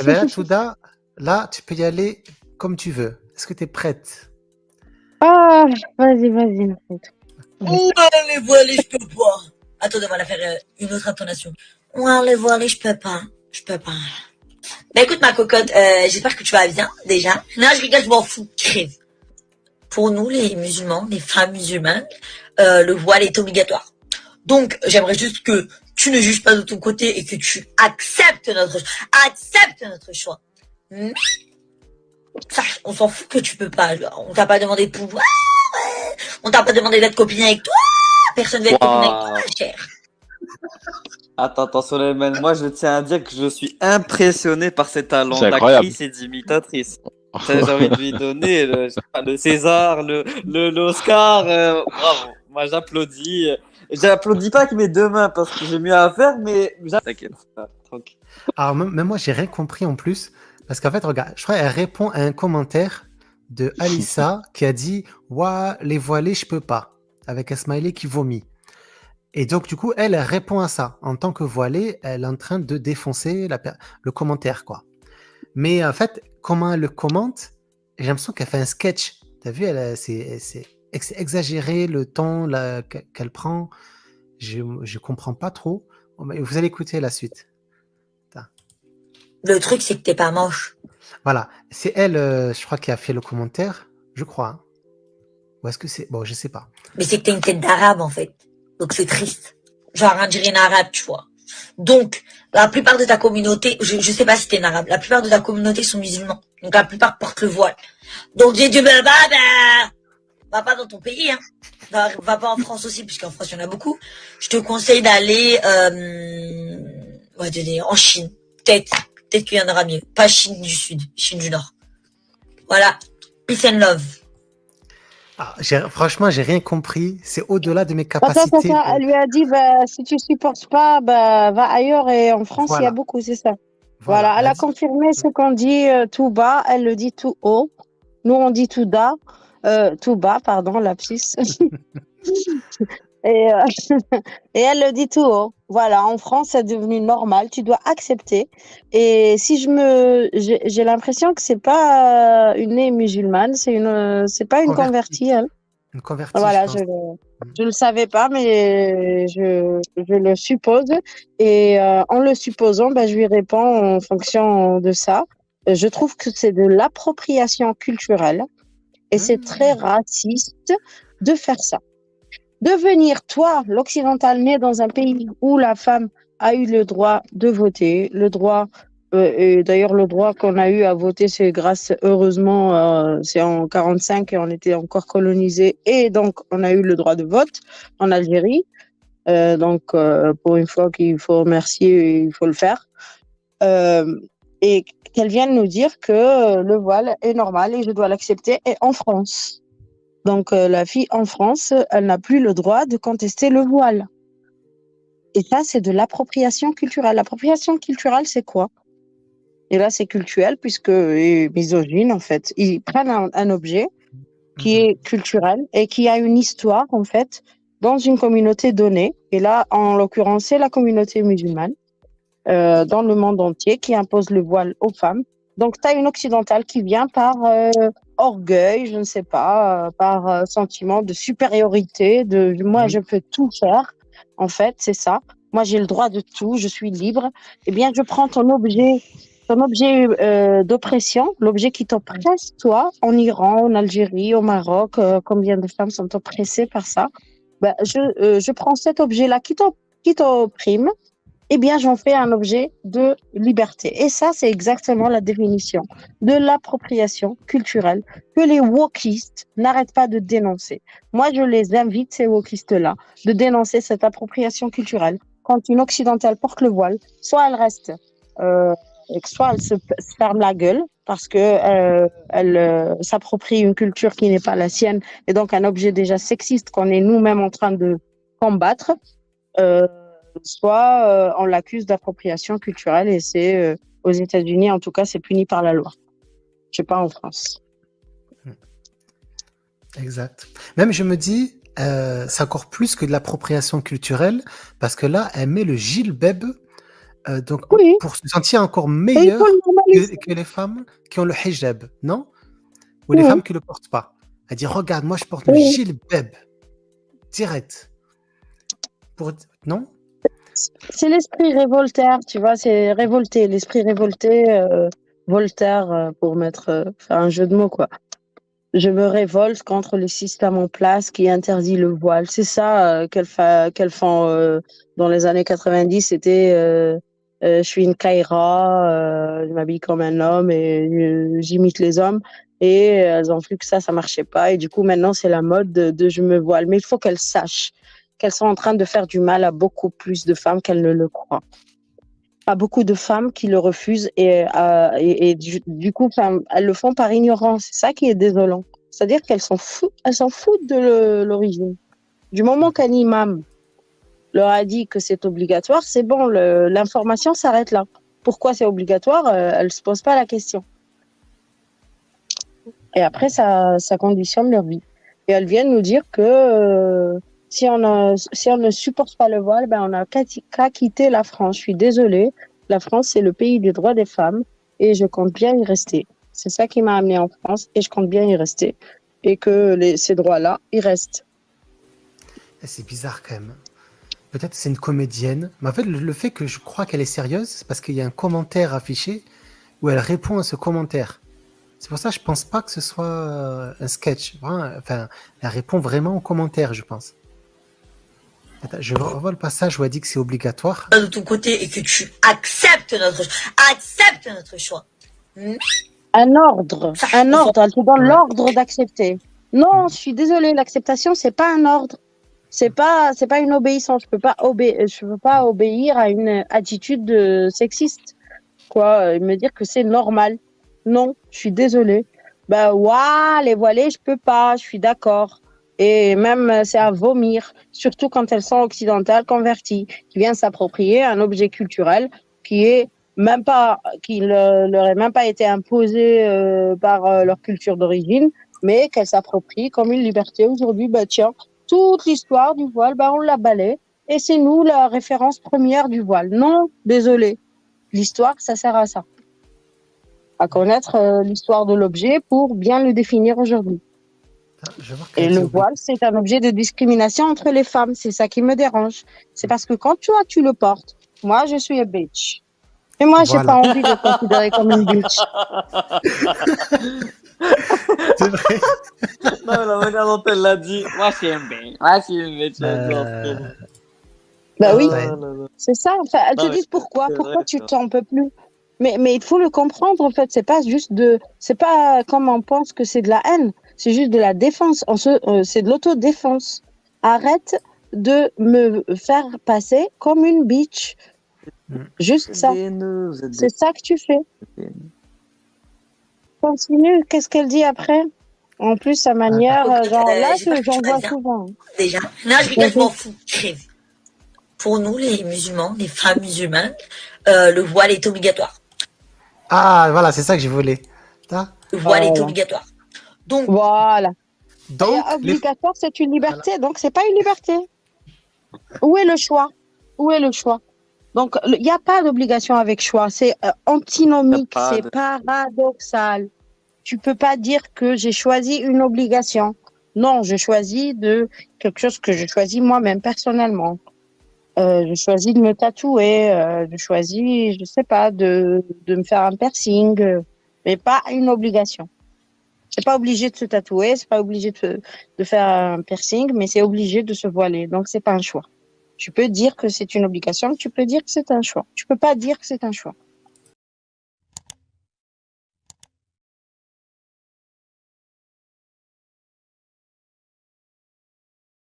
Eh bien là, Touda, là, tu peux y aller comme tu veux. Est-ce que tu es prête? Ah, vas-y, en fait. Ouais, les voilés, je peux pas. Attendez, on va la faire une autre intonation. Ouais, les voilés, je peux pas. Je peux pas. Bah écoute, ma cocotte, j'espère que tu vas bien, déjà. Non, je rigole, je m'en fous. Crève. Pour nous, les musulmans, les femmes musulmanes, le voile est obligatoire. Donc, j'aimerais juste que tu ne juges pas de ton côté et que tu acceptes notre choix. Mais, ça, on s'en fout que tu peux pas. Genre, on t'a pas demandé de pouvoir. On t'a pas demandé d'être copine avec toi. Personne veut être copine avec toi, Waouh. ma chère. Attends, Solène, moi je tiens à dire que je suis impressionné par ses talents C'est incroyable. d'actrice et d'imitatrice. Ça, j'ai envie de lui donner le César, l'Oscar. Bravo. Moi j'applaudis. J'applaudis pas avec mes deux mains parce que j'ai mieux à faire, mais t'inquiète. Tranquille. Alors, même moi, j'ai rien compris en plus. Parce qu'en fait, regarde, je crois qu'elle répond à un commentaire de Alissa qui a dit ouah, les voilés, je peux pas. Avec un smiley qui vomit. Et donc, du coup, elle répond à ça. En tant que voilée, elle est en train de défoncer le commentaire, quoi. Mais en fait, comment elle le commente, j'ai l'impression qu'elle fait un sketch. T'as vu, c'est exagéré le temps qu'elle prend. Je comprends pas trop. Vous allez écouter la suite. Le truc, c'est que t'es pas moche. Voilà, c'est elle, je crois, qui a fait le commentaire, je crois. Hein. Ou est-ce que c'est... Bon, je sais pas. Mais c'est que t'as une tête d'arabe, en fait. Donc c'est triste. Genre un djirine arabe, tu vois. Donc, la plupart de ta communauté, je sais pas si t'es un arabe, la plupart de ta communauté sont musulmans. Donc la plupart portent le voile. Donc j'ai dit, va pas dans ton pays, hein. Va pas en France aussi, puisqu'en France, il y en a beaucoup. Je te conseille d'aller en Chine. Peut-être qu'il y en aura mieux. Pas Chine du Sud, Chine du Nord. Voilà. Peace and love. Ah, franchement, j'ai rien compris. C'est au-delà de mes capacités. Attends, elle lui a dit, bah, si tu supportes pas, bah, va ailleurs. Et en France, il y a Voilà. beaucoup, c'est ça. Voilà, elle a confirmé ce qu'on dit tout bas, elle le dit tout haut. Nous, on dit tout bas, pardon, lapsus. Et, et elle le dit tout haut. Voilà, en France, c'est devenu normal. Tu dois accepter. Et si j'ai l'impression que c'est pas une née musulmane, c'est pas une convertie, elle. Une convertie. Voilà, je le savais pas, mais je le suppose. Et en le supposant, ben, je lui réponds en fonction de ça. Je trouve que c'est de l'appropriation culturelle et c'est très raciste de faire ça. Devenir, toi, l'occidental, né dans un pays où la femme a eu le droit de voter, le droit, et d'ailleurs le droit qu'on a eu à voter, c'est grâce, heureusement, c'est en 45 et on était encore colonisés, et donc on a eu le droit de vote en Algérie. Donc, pour une fois qu'il faut remercier, il faut le faire. Et qu'elle vienne nous dire que le voile est normal et je dois l'accepter, et en France. Donc, la fille en France, elle n'a plus le droit de contester le voile. Et ça, c'est de l'appropriation culturelle. L'appropriation culturelle, c'est quoi? Et là, c'est culturel, puisque misogyne, en fait. Ils prennent un objet qui est culturel et qui a une histoire, en fait, dans une communauté donnée. Et là, en l'occurrence, c'est la communauté musulmane dans le monde entier qui impose le voile aux femmes. Donc, tu as une occidentale qui vient par orgueil, je ne sais pas, par sentiment de supériorité, de moi, je peux tout faire. En fait, c'est ça. Moi, j'ai le droit de tout, je suis libre. Eh bien, je prends ton objet d'oppression, l'objet qui t'oppresse, toi, en Iran, en Algérie, au Maroc, combien de femmes sont oppressées par ça? Ben, je prends cet objet-là qui t'opprime, eh bien, j'en fais un objet de liberté. Et ça, c'est exactement la définition de l'appropriation culturelle que les wokistes n'arrêtent pas de dénoncer. Moi, je les invite, ces wokistes-là, de dénoncer cette appropriation culturelle. Quand une occidentale porte le voile, soit elle reste, soit elle se ferme la gueule parce que elle s'approprie une culture qui n'est pas la sienne et donc un objet déjà sexiste qu'on est nous-mêmes en train de combattre. Soit on l'accuse d'appropriation culturelle et c'est aux États-Unis, en tout cas, c'est puni par la loi. Je sais pas en France. Exact. Même je me dis, c'est encore plus que de l'appropriation culturelle parce que là, elle met le gilbeb donc oui. pour se sentir encore meilleur. Et il faut le que les femmes qui ont le hijab, non? Ou les Mhm. femmes qui le portent pas. Elle dit, regarde, moi je porte le Oui. gilbab, direct. Pour... Non? C'est l'esprit révoltaire, tu vois, c'est révolté, l'esprit révolté, Voltaire, pour faire un jeu de mots, quoi. Je me révolte contre le système en place qui interdit le voile. C'est ça qu'elles font dans les années 90. C'était je suis une Kaira, je m'habille comme un homme et j'imite les hommes. Et elles ont vu que ça marchait pas. Et du coup, maintenant, c'est la mode de je me voile. Mais il faut qu'elles sachent qu'elles sont en train de faire du mal à beaucoup plus de femmes qu'elles ne le croient. À beaucoup de femmes qui le refusent et du coup, elles le font par ignorance. C'est ça qui est désolant. C'est-à-dire qu'elles s'en foutent de l'origine. Du moment qu'un imam leur a dit que c'est obligatoire, c'est bon, l'information s'arrête là. Pourquoi c'est obligatoire? Elles ne se posent pas la question. Et après, ça conditionne leur vie. Et elles viennent nous dire que si on ne supporte pas le voile, ben on n'a qu'à quitter la France. Je suis désolée, la France, c'est le pays des droits des femmes et je compte bien y rester. C'est ça qui m'a amenée en France et je compte bien y rester. Et que ces droits-là, ils restent. C'est bizarre quand même. Peut-être c'est une comédienne. Mais en fait, le fait que je crois qu'elle est sérieuse, c'est parce qu'il y a un commentaire affiché où elle répond à ce commentaire. C'est pour ça que je pense pas que ce soit un sketch. Enfin, elle répond vraiment au commentaire, je pense. Attends, je revois le passage où elle dit que c'est obligatoire. De ton côté et que tu acceptes notre choix. Un ordre. Elle te donne l'ordre d'accepter. Non, je suis désolée, l'acceptation, c'est pas un ordre. C'est pas une obéissance. Je peux pas obéir à une attitude sexiste. Me dire que c'est normal. Non, je suis désolée. Les voilées, je peux pas, je suis d'accord. Et même, c'est à vomir, surtout quand elles sont occidentales, converties, qui viennent s'approprier un objet culturel qui leur est même pas été imposé par leur culture d'origine, mais qu'elles s'approprient comme une liberté. Aujourd'hui, tiens, toute l'histoire du voile, on l'a balayée, et c'est nous la référence première du voile. Non, désolé. L'histoire, ça sert à ça. À connaître l'histoire de l'objet pour bien le définir aujourd'hui. Et le voile, c'est un objet de discrimination entre les femmes. C'est ça qui me dérange. C'est parce que quand toi, tu le portes, moi, je suis un bitch. Et moi, j'ai pas envie de le considérer comme une bitch. C'est vrai. Non, la manière dont elle l'a dit, moi, je suis un bitch. Moi, je suis une bitch. Oui, c'est ça. Enfin, elles te disent pourquoi tu t'en peux plus. Mais il faut le comprendre, en fait. C'est pas comme on pense que c'est de la haine. C'est juste de la défense. C'est de l'autodéfense. Arrête de me faire passer comme une bitch. Juste ça. C'est ça que tu fais. Continue. Qu'est-ce qu'elle dit après? En plus, sa manière, j'en vois souvent. Déjà. Non, je rigole, je m'en fous. Pour nous, les musulmans, les femmes musulmanes, le voile est obligatoire. Ah, voilà, c'est ça que je voulais. Le voile est obligatoire. Donc, voilà. Donc, obligatoire, c'est une liberté. Voilà. Donc, c'est pas une liberté. Où est le choix? Donc, il n'y a pas d'obligation avec choix. C'est antinomique, c'est paradoxal. Tu peux pas dire que j'ai choisi une obligation. Non, je choisis quelque chose que je choisis moi-même personnellement. Je choisis de me tatouer, je choisis, je sais pas, de me faire un piercing, mais pas une obligation. C'est pas obligé de se tatouer, c'est pas obligé de faire un piercing, mais c'est obligé de se voiler. Donc c'est pas un choix. Tu peux dire que c'est une obligation, tu peux dire que c'est un choix. Tu peux pas dire que c'est un choix.